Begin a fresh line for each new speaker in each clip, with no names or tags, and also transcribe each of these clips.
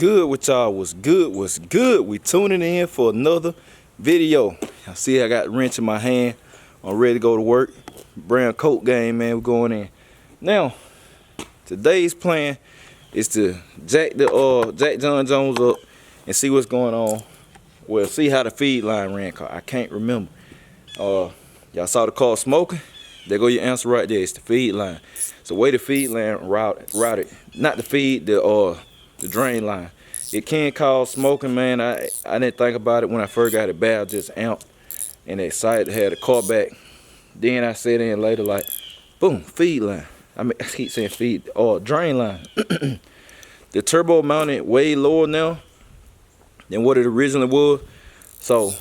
good with y'all? What's good? We tuning in for another video. I see I got the wrench in my hand. I'm ready to go to work. Brown coat game, man. We're going in. Now, today's plan is to jack John Jones up and see what's going on. Well, see how the feed line ran. I can't remember. Y'all saw the car smoking? There go your answer right there. It's the feed line. So way the feed line routed, not the feed, the drain line. It can cause smoking, man. I didn't think about it when I first got it bad. I just amped and excited to have the car back. Then I set in later like, boom, feed line. I keep saying feed or drain line. The turbo mounted way lower now than what it originally was. So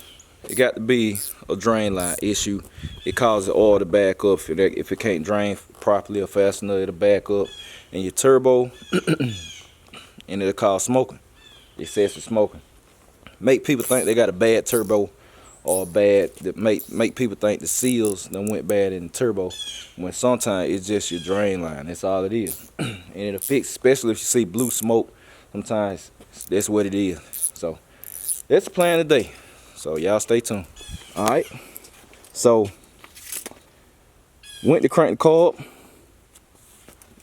it got to be a drain line issue. It causes the oil to back up. If it can't drain properly or fast enough, it'll back up. And your turbo, and it'll cause smoking. Excessive smoking. Make people think they got a bad turbo or bad, that make people think the seals done went bad in the turbo, when sometimes it's just your drain line. That's all it is. And it'll fix, especially if you see blue smoke. Sometimes that's what it is. So that's the plan today. So y'all stay tuned. Alright. So went to crank the car up.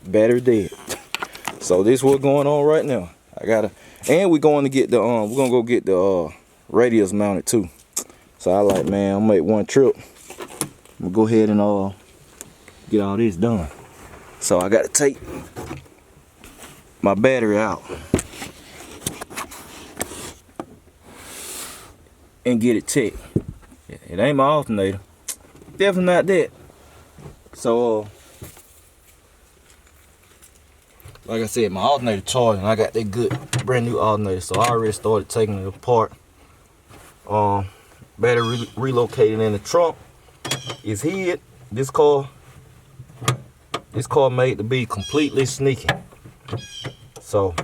Battery dead. So this is what's going on right now. And we're going to get the we're gonna go get the radius mounted too. So I like, man, I'll make one trip. I'm gonna go ahead and get all this done. So I gotta take my battery out and get it checked. It ain't my alternator. Definitely not that. So like I said, my alternator charging. I got that good brand new alternator, so I already started taking it apart. Battery relocated in the trunk. It's hid. This car made to be completely sneaky. So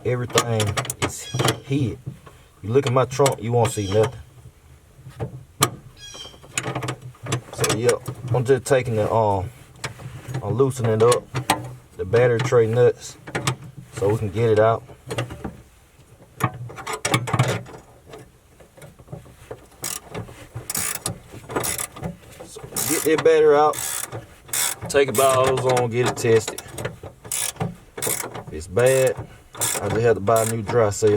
everything is hid. You look at my trunk, you won't see nothing. So yep, I'm just taking the I'm loosening up the battery tray nuts so we can get it out. So get that battery out, take about on, get it tested. If it's bad, I just have to buy a new dry cell.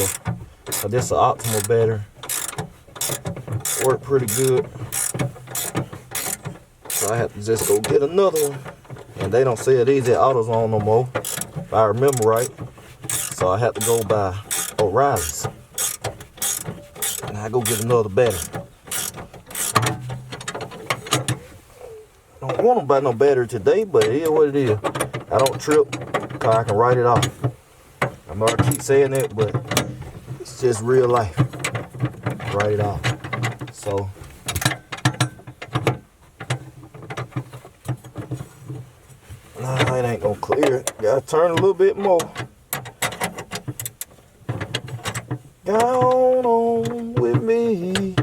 So this is an optimal battery. Worked pretty good. So I have to just go get another one. And they don't sell these at AutoZone no more, if I remember right. So I have to go buy O'Reilly's. And I go get another battery. I don't want to buy no battery today, but it is what it is. I don't trip, because I can write it off. I know I keep saying that, but it's just real life. Write it off. So nah, it ain't gonna clear it. Gotta turn a little bit more. Down on with me.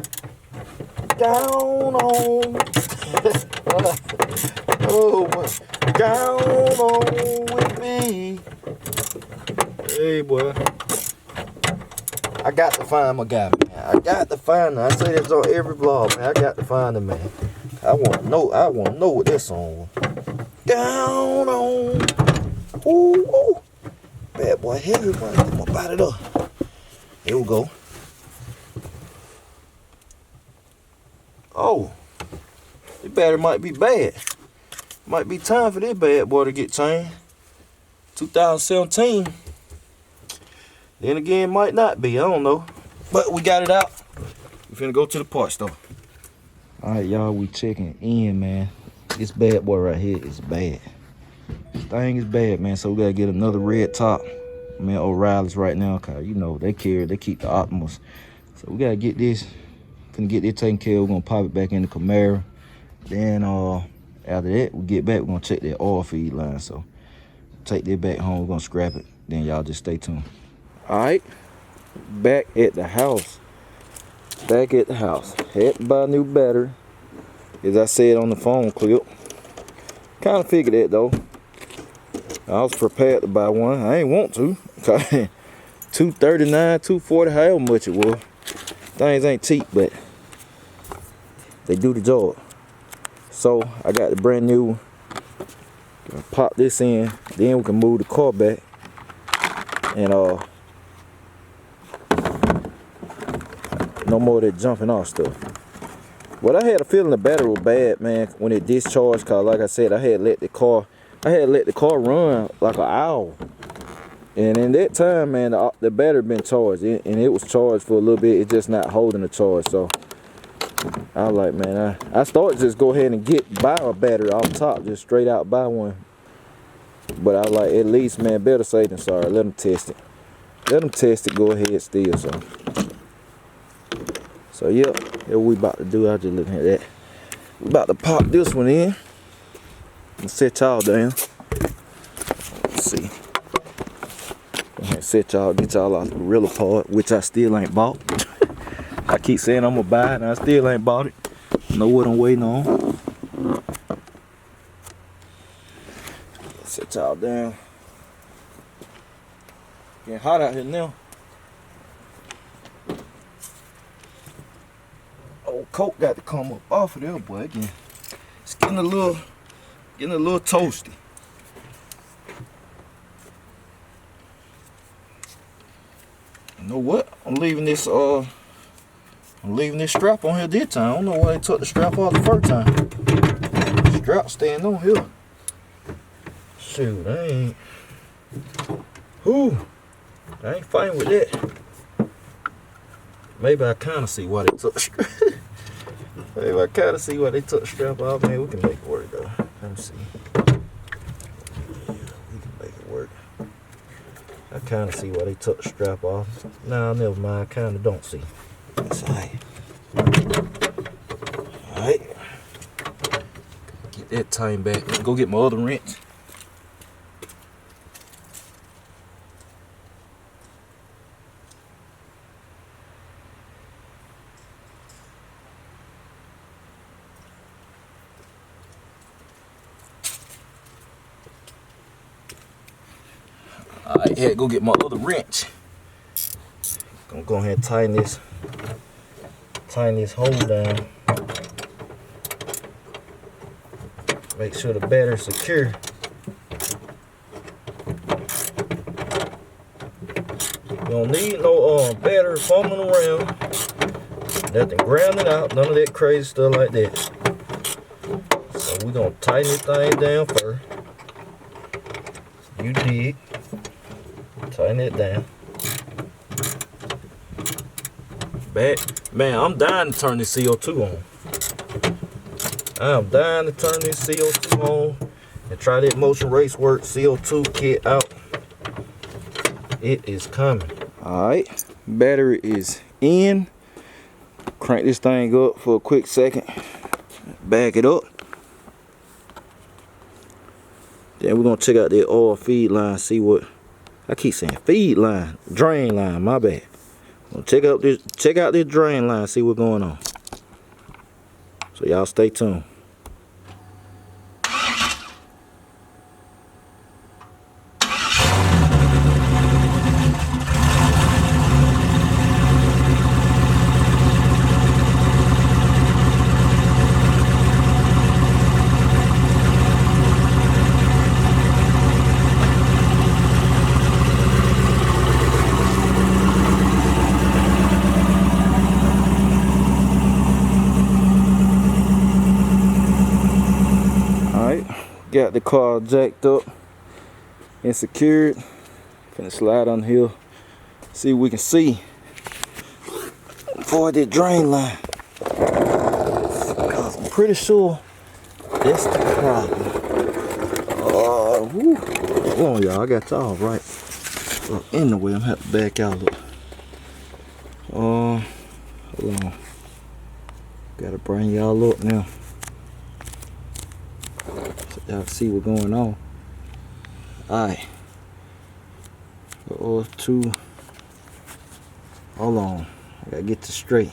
Down on. Oh, down on with me. Hey, boy. I got to find my guy, man. I got to find him. I say this on every vlog, man. I got to find him, man. I want to know what this song was. Down on. Ooh, ooh. Bad boy, heavy boy. Get my body up. Here we go. Oh. This battery might be bad. Might be time for this bad boy to get changed. 2017. Then again, might not be. I don't know. But we got it out. We finna go to the parts store. Alright, y'all, we checking in, man. This bad boy right here is bad. This thing is bad, man. So we gotta get another red top. Man, O'Reilly's right now, cause you know they keep the Optimals. So we gotta get this. Finna get this taken care of. We're gonna pop it back in the Camaro. Then after that, we get back, we're gonna check that oil feed line. So take that back home, we're gonna scrap it. Then y'all just stay tuned. Alright, back at the house. Had to buy a new battery, as I said on the phone clip. Kind of figured that though. I was prepared to buy one. I ain't want to. $239, $240, however much it was. Things ain't cheap, but they do the job. So I got the brand new. Gonna pop this in, then we can move the car back, and no more of that jumping off stuff. But I had a feeling the battery was bad, man, when it discharged. Cause like I said, I had let the car run like an hour, and in that time, man, the battery been charged, and it was charged for a little bit. It's just not holding the charge. So I was like, man, I started just go ahead and buy a battery off top, just straight out buy one. But I was like, at least, man, better safe than sorry. Let them test it. Let them test it. Go ahead still. So yep, that's what we about to do. I was just looking at that. We about to pop this one in and set y'all down. Let's see. Go ahead and set y'all, get y'all out the gorilla part, which I still ain't bought. I keep saying I'm gonna buy it, and I still ain't bought it. Know what I'm waiting on. Set y'all down. Getting hot out here now. Old coat got to come up off of there, boy. Again, it's getting a little toasty. You know what? I'm leaving this strap on here this time. I don't know why they took the strap off the first time. The strap staying on here. Shoot, I ain't fighting with that. Maybe I kind of see why they took the strap. Maybe I kind of see why they took the strap off. Man, we can make it work though. Let me see. We can make it work. I kind of see why they took the strap off. Nah, never mind. I kind of don't see. That's alright. Alright. Get that time back. Go get my other wrench. Alright, had to go get my other wrench. Gonna go ahead and tighten this hole down. Make sure the battery's secure. You don't need no battery fumbling around. Nothing grounding out, none of that crazy stuff like that. So we're gonna tighten this thing down first. You dig. Tighten it down. Back. Man, I'm dying to turn this CO2 on. I'm dying to turn this CO2 on and try that Motion RACEWORKS CO2 kit out. It is coming. Alright, battery is in. Crank this thing up for a quick second. Back it up. Then we're gonna check out the oil feed line, see what I keep saying feed line, drain line, my bad. We'll check out this drain line, see what's going on. So y'all stay tuned. Got the car jacked up and secured. Finna slide on the hill. See what we can see for the drain line. Cause I'm pretty sure that's the problem. Hold on, y'all. I got y'all right. In the way, I'm gonna have to back out a little. Hold on. Gotta bring y'all up now. Y'all see what's going on. Alright. Two. Hold on. I gotta get this straight.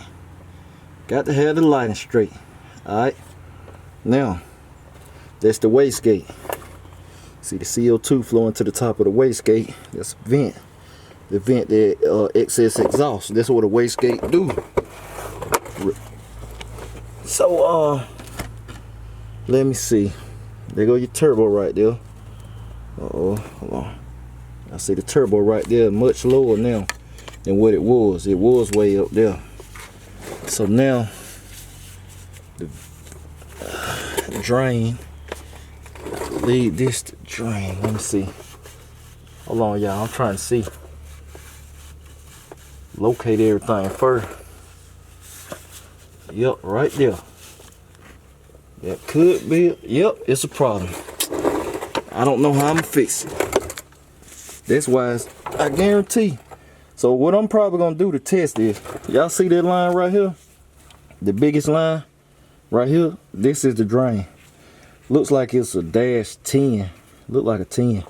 Got to have the lighting straight. Alright. Now, that's the wastegate. See the CO2 flowing to the top of the wastegate. That's a vent. to vent the excess exhaust. That's what a wastegate do. So let me see. There go your turbo right there. Hold on. I see the turbo right there, much lower now than what it was. It was way up there. So now the drain, lead this to drain. Let me see. Hold on, y'all. I'm trying to see. Locate everything first. Yep, right there. That could be. Yep, it's a problem. I don't know how I'm gonna fix it. That's why I guarantee. So what I'm probably gonna do to test this, y'all see that line right here? The biggest line right here. This is the drain. Looks like it's a -10. Look like a 10.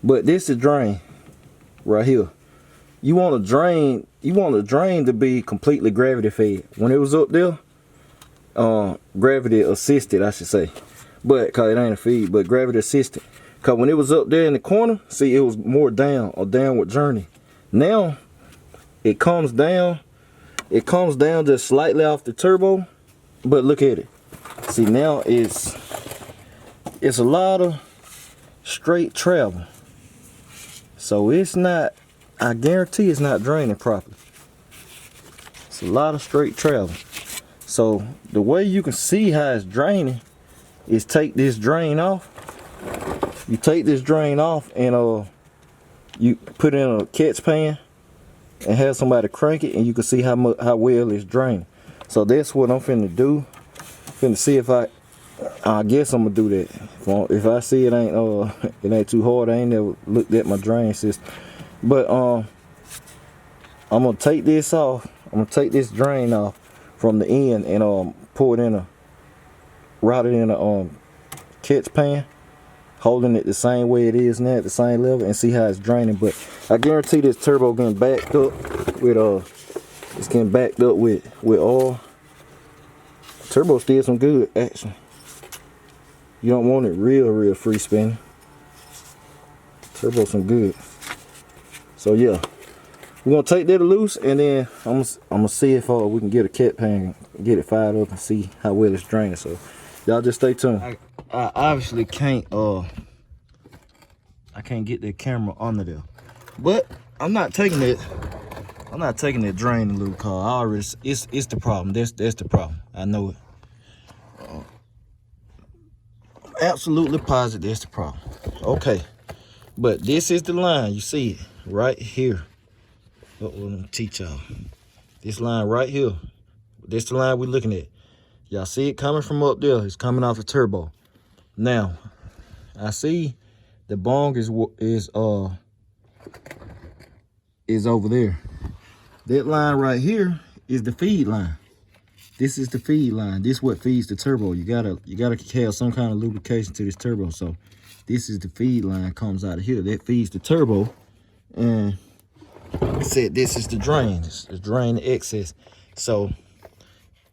But this is drain right here. You want a drain to be completely gravity fed. When it was up there, gravity assisted, I should say. But cause it ain't a feed, but gravity assisted. Cause when it was up there in the corner, see, it was more down, a downward journey. Now it comes down just slightly off the turbo, but look at it. See, now it's a lot of straight travel. So it's not, I guarantee it's not draining properly. It's a lot of straight travel. So the way you can see how it's draining is take this drain off. You take this drain off and you put it in a catch pan and have somebody crank it, and you can see how well it's draining. So that's what I'm finna do. Finna see if I guess I'm gonna do that. If I see it ain't too hard, I ain't never looked at my drain system. But I'm gonna take this off. I'm gonna take this drain off from the end and pour it in route it in a catch pan, holding it the same way it is now at the same level, and see how it's draining. But I guarantee this turbo getting backed up with it's getting backed up with oil. Turbo still some good action. You don't want it real free spinning. Turbo some good. So yeah, we're gonna take that loose, and then I'm gonna see if we can get a cat pan, get it fired up, and see how well it's draining. So y'all just stay tuned. I obviously can't I can't get that camera under there, but I'm not taking it. I'm not taking that drain and lube car. I already, it's the problem. That's the problem. I know it. Absolutely positive that's the problem. Okay, but this is the line. You see it right here. Let me teach y'all. This line right here. This the line we're looking at. Y'all see it coming from up there. It's coming off the turbo. Now, I see the bong is over there. That line right here is the feed line. This is the feed line. This is what feeds the turbo. You gotta have some kind of lubrication to this turbo. So this is the feed line, comes out of here. That feeds the turbo. And I said this is the drain. It's the drain, the excess. So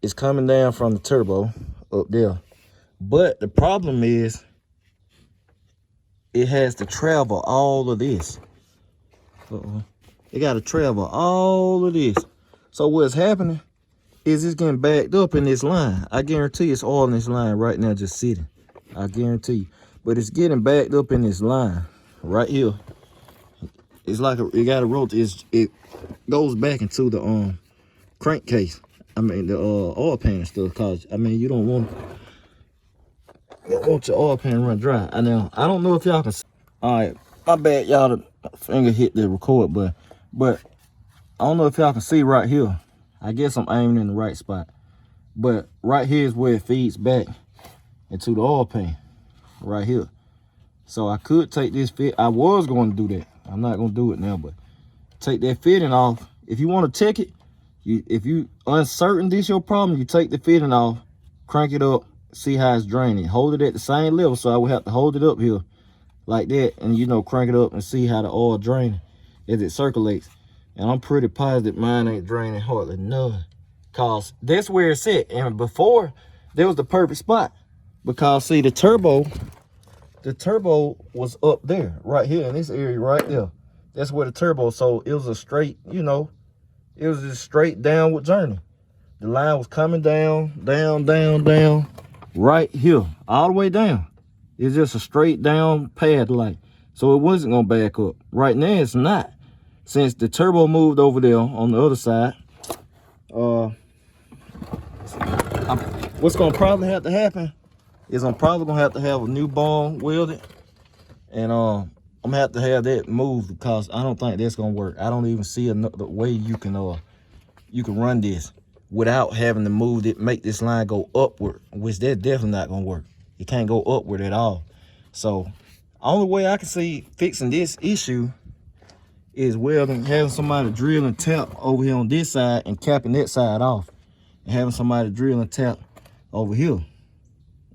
it's coming down from the turbo up there. But the problem is it has to travel all of this. It got to travel all of this. So what's happening is it's getting backed up in this line. I guarantee it's all in this line right now just sitting. I guarantee you. But it's getting backed up in this line right here. It's like it got a rotate. It goes back into the crankcase. I mean the oil pan and stuff. Cause I mean you don't want your oil pan run dry. I don't know if y'all can see. All right, my bad, y'all. The finger hit the record button, but I don't know if y'all can see right here. I guess I'm aiming in the right spot, but right here is where it feeds back into the oil pan, right here. So I could take this fit. I was going to do that. I'm not going to do it now, but take that fitting off. If you want to check it, if you uncertain this your problem, you take the fitting off, crank it up, see how it's draining. Hold it at the same level, so I would have to hold it up here like that, and crank it up and see how the oil draining as it circulates. And I'm pretty positive mine ain't draining hardly none, cause that's where it's at. And before, there was the perfect spot, because see the turbo was up there, right here in this area right there. That's where the turbo, so it was a straight, you know, it was a straight downward journey. The line was coming down, down, right here, all the way down. It's just a straight down path like. So it wasn't gonna back up. Right now it's not. Since the turbo moved over there on the other side, what's gonna probably have to happen is I'm probably gonna have to have a new bone welded, and I'm gonna have to have that moved because I don't think that's gonna work. I don't even see another way you can run this without having to move it, make this line go upward, which that's definitely not gonna work. It can't go upward at all. So only way I can see fixing this issue is welding, having somebody drill and tap over here on this side and capping that side off, and having somebody drill and tap over here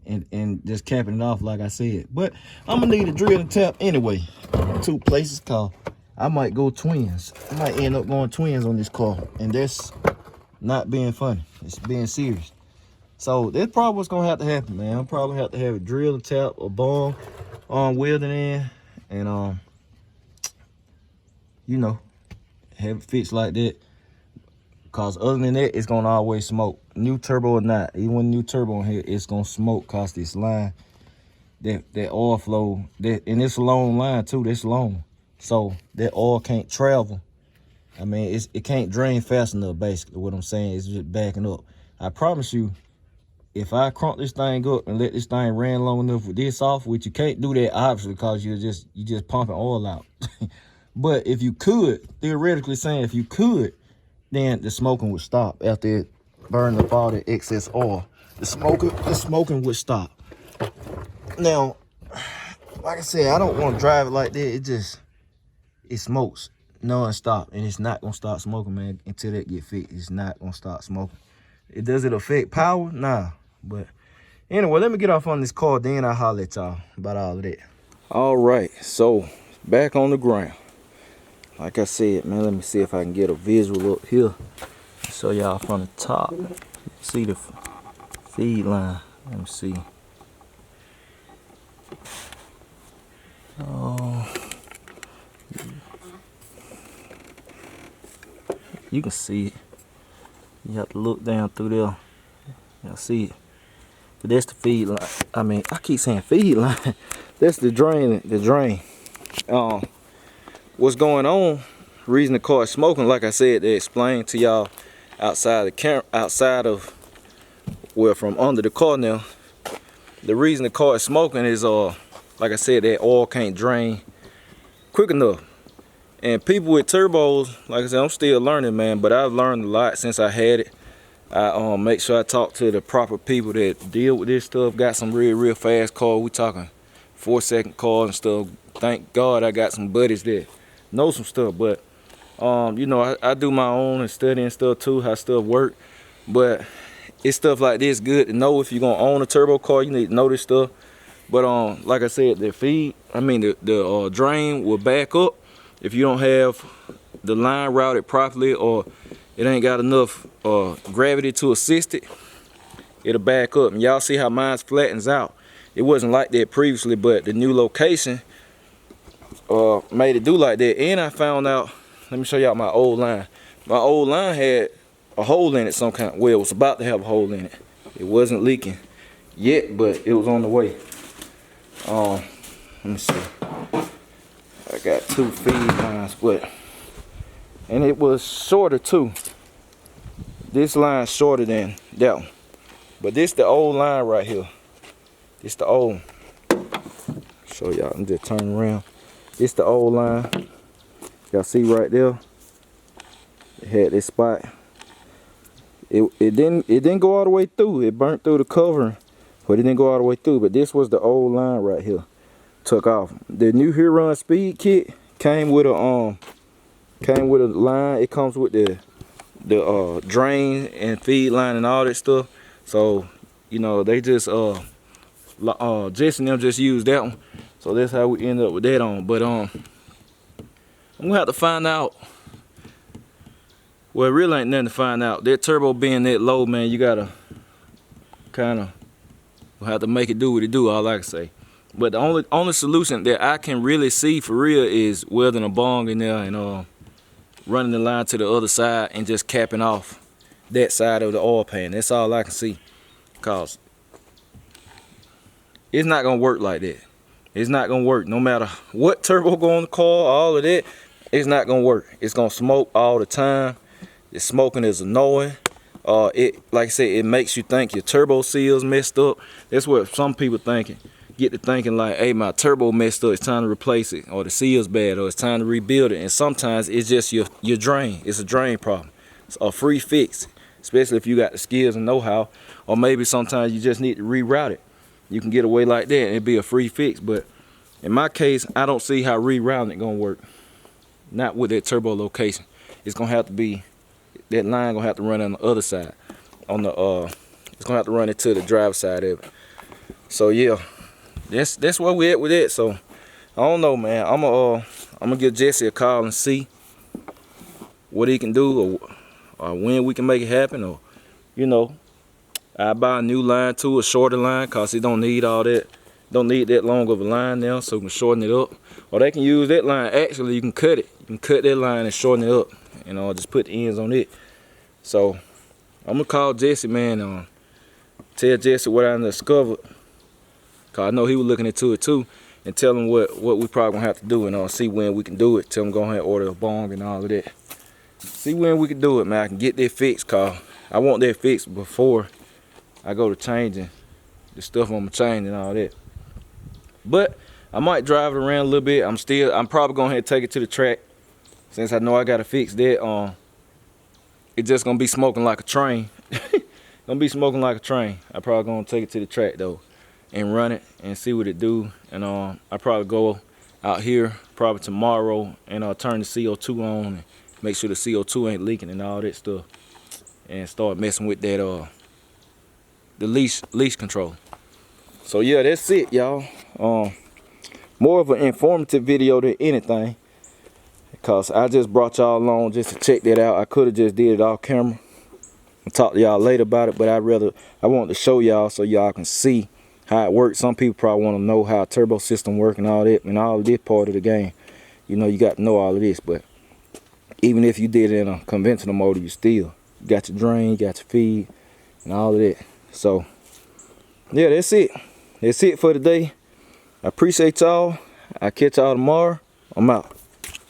and just capping it off like I said. But I'm gonna need a drill and tap anyway, 2 places, cause I might go twins. I might end up going twins on this car, and that's not being funny, it's being serious. So that's probably what's gonna have to happen, man. I'll probably have to have a drill and tap or bone welding in, and you know, have it fixed like that. Cause other than that, it's gonna always smoke. New turbo or not, even with new turbo in here, it's gonna smoke. Cause this line, that oil flow, and it's a long line too. That's long, so that oil can't travel. I mean, it can't drain fast enough. Basically, what I'm saying is just backing up. I promise you, if I crunk this thing up and let this thing ran long enough with this off, which you can't do that obviously because you just pumping oil out. But if you could, theoretically saying, if you could, then the smoking would stop after it burned up all the excess oil. The smoking would stop. Now, like I said, I don't want to drive it like that. It smokes non-stop, and it's not gonna stop smoking, man, until that get fixed. It's not gonna stop smoking. Does it affect power? Nah. But anyway, let me get off on this car, then I'll holler at y'all about all of that. All right, so back on the ground. Like I said, man, let me see if I can get a visual up here. Show y'all from the top. See the feed line. Let me see. Oh, you can see it. You have to look down through there. Y'all see it. But that's the feed line. I mean, I keep saying feed line. That's the drain. What's going on? Reason the car is smoking, like I said, they explained to y'all outside the camera, well, from under the car now. The reason the car is smoking is like I said, that oil can't drain quick enough. And people with turbos, like I said, I'm still learning, man, but I've learned a lot since I had it. I make sure I talk to the proper people that deal with this stuff. Got some real fast cars. We talking 4-second cars and stuff. Thank God I got some buddies that know some stuff. But you know, I do my own and study and stuff too, how stuff work. But it's stuff like this good to know. If you're gonna own a turbo car, you need to know this stuff. But like I said, the drain will back up if you don't have the line routed properly, or it ain't got enough gravity to assist it. It'll back up. And y'all see how mine flattens out. It wasn't like that previously, but the new location made it do like that. And I found out, let me show y'all my old line. My old line had a hole in it some kind. Well, it was about to have a hole in it. It wasn't leaking yet, but it was on the way. Let me see. I got 2 feed lines, and it was shorter too. This line's shorter than that one. But this the old line right here. This the old. Show y'all, I'm just turning around. This the old line. Y'all see right there? It had this spot. It didn't go all the way through. It burnt through the covering, but it didn't go all the way through. But this was the old line right here. Took off. The new HURON speed kit came with a line. It comes with the drain and feed line and all that stuff. So, you know, they just Jess and them just used that one. So that's how we ended up with that on. But I'm gonna have to find out. Well, it really ain't nothing to find out. That turbo being that low, man, you gotta kind of have to make it do what it do, all I can say. But the only solution that I can really see for real is welding a bong in there and running the line to the other side and just capping off that side of the oil pan. That's all I can see, cause it's not gonna work like that. It's not gonna work no matter what turbo go on the car, all of that. It's not gonna work. It's gonna smoke all the time. The smoking is annoying. It, like I said, it makes you think your turbo seal's messed up. That's what some people thinking. Get to thinking like, hey, my turbo messed up, it's time to replace it, or the seal's bad, or it's time to rebuild it. And sometimes it's just your drain. It's a drain problem. It's a free fix, especially if you got the skills and know-how, or maybe sometimes you just need to reroute it. You can get away like that and it'd be a free fix. But in my case, I don't see how rerouting it gonna work. Not with that turbo location. It's gonna have to be, that line gonna have to run on the other side. On the it's gonna have to run it to the driver's side of it. So yeah, that's where we at with it. So I don't know, man. I'm gonna give Jesse a call and see what he can do, or when we can make it happen, or you know, I buy a new line too, a shorter line, cause it don't need all that. Don't need that long of a line now, so we can shorten it up. Or they can use that line. Actually, you can cut it. You can cut that line and shorten it up, and just put the ends on it. So I'm gonna call Jesse, man. Tell Jesse what I discovered, cause I know he was looking into it too, and tell him what we probably gonna have to do, and see when we can do it. Tell him go ahead and order a bong and all of that. See when we can do it, man. I can get that fixed, cause I want that fixed before I go to changing the stuff on my chain and all that. But I might drive it around a little bit. I'm probably going to take it to the track, since I know I got to fix that. It's just going to be smoking like a train. Gonna be smoking like a train. I probably going to take it to the track though and run it and see what it do. And I probably go out here probably tomorrow and turn the CO2 on and make sure the CO2 ain't leaking and all that stuff, and start messing with that the leash control. So yeah, that's it, y'all. More of an informative video than anything, because I just brought y'all along just to check that out. I could have just did it off camera and talk to y'all later about it, but I want to show y'all so y'all can see how it works. Some people probably want to know how a turbo system works and all that, and all of this part of the game. You know, you got to know all of this. But even if you did it in a conventional motor, you got your drain, you got your feed, and all of that. So yeah, that's it. That's it for today. I appreciate y'all. I'll catch y'all tomorrow. I'm out.